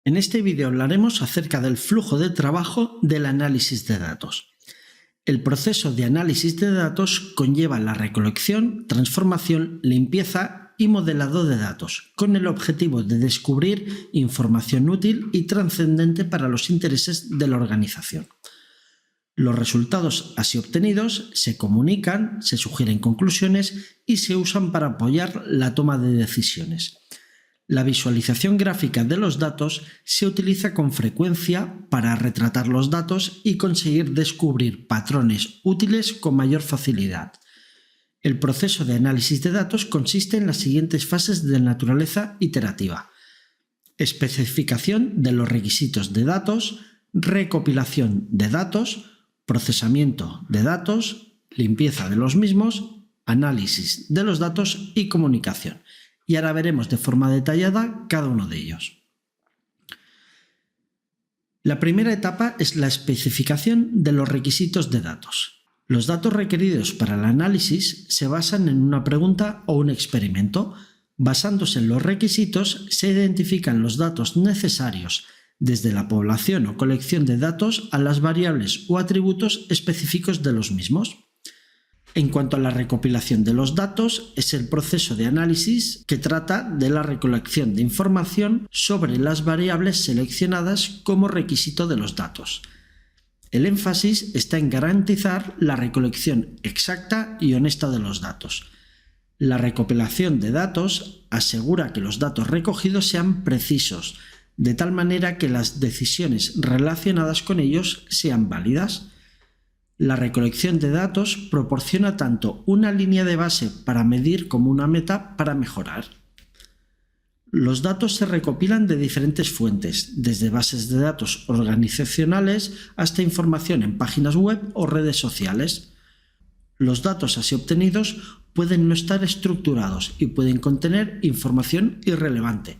En este vídeo hablaremos acerca del flujo de trabajo del análisis de datos. El proceso de análisis de datos conlleva la recolección, transformación, limpieza y modelado de datos, con el objetivo de descubrir información útil y trascendente para los intereses de la organización. Los resultados así obtenidos se comunican, se sugieren conclusiones y se usan para apoyar la toma de decisiones. La visualización gráfica de los datos se utiliza con frecuencia para retratar los datos y conseguir descubrir patrones útiles con mayor facilidad. El proceso de análisis de datos consiste en las siguientes fases de naturaleza iterativa: especificación de los requisitos de datos, recopilación de datos, procesamiento de datos, limpieza de los mismos, análisis de los datos y comunicación. Y ahora veremos de forma detallada cada uno de ellos. La primera etapa es la especificación de los requisitos de datos. Los datos requeridos para el análisis se basan en una pregunta o un experimento. Basándose en los requisitos, se identifican los datos necesarios, desde la población o colección de datos a las variables o atributos específicos de los mismos. En cuanto a la recopilación de los datos, es el proceso de análisis que trata de la recolección de información sobre las variables seleccionadas como requisito de los datos. El énfasis está en garantizar la recolección exacta y honesta de los datos. La recopilación de datos asegura que los datos recogidos sean precisos, de tal manera que las decisiones relacionadas con ellos sean válidas. La recolección de datos proporciona tanto una línea de base para medir como una meta para mejorar. Los datos se recopilan de diferentes fuentes, desde bases de datos organizacionales hasta información en páginas web o redes sociales. Los datos así obtenidos pueden no estar estructurados y pueden contener información irrelevante.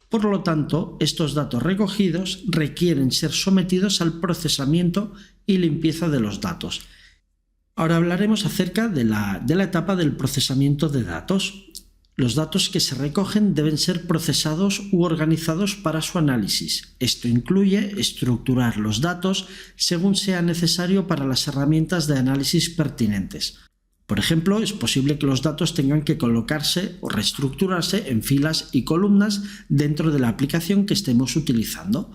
Por lo tanto, estos datos recogidos requieren ser sometidos al procesamiento y limpieza de los datos. Ahora hablaremos acerca de la etapa del procesamiento de datos. Los datos que se recogen deben ser procesados u organizados para su análisis. Esto incluye estructurar los datos según sea necesario para las herramientas de análisis pertinentes. Por ejemplo, es posible que los datos tengan que colocarse o reestructurarse en filas y columnas dentro de la aplicación que estemos utilizando.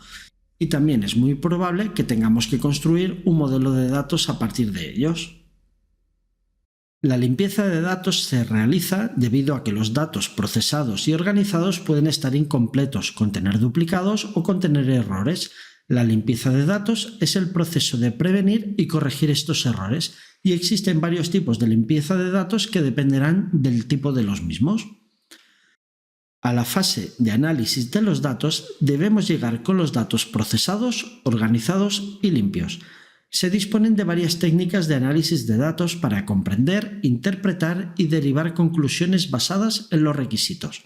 Y también es muy probable que tengamos que construir un modelo de datos a partir de ellos. La limpieza de datos se realiza debido a que los datos procesados y organizados pueden estar incompletos, contener duplicados o contener errores. La limpieza de datos es el proceso de prevenir y corregir estos errores, y existen varios tipos de limpieza de datos que dependerán del tipo de los mismos. A la fase de análisis de los datos debemos llegar con los datos procesados, organizados y limpios. Se disponen de varias técnicas de análisis de datos para comprender, interpretar y derivar conclusiones basadas en los requisitos.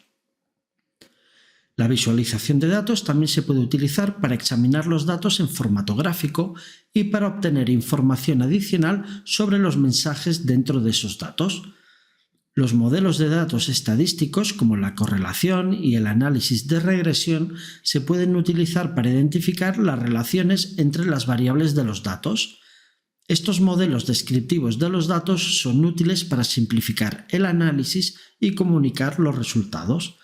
La visualización de datos también se puede utilizar para examinar los datos en formato gráfico y para obtener información adicional sobre los mensajes dentro de esos datos. Los modelos de datos estadísticos, como la correlación y el análisis de regresión, se pueden utilizar para identificar las relaciones entre las variables de los datos. Estos modelos descriptivos de los datos son útiles para simplificar el análisis y comunicar los resultados.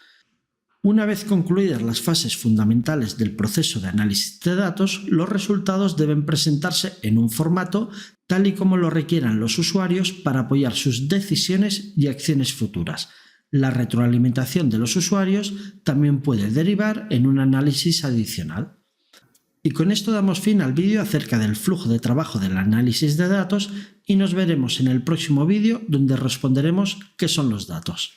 Una vez concluidas las fases fundamentales del proceso de análisis de datos, los resultados deben presentarse en un formato tal y como lo requieran los usuarios para apoyar sus decisiones y acciones futuras. La retroalimentación de los usuarios también puede derivar en un análisis adicional. Y con esto damos fin al vídeo acerca del flujo de trabajo del análisis de datos y nos veremos en el próximo vídeo donde responderemos qué son los datos.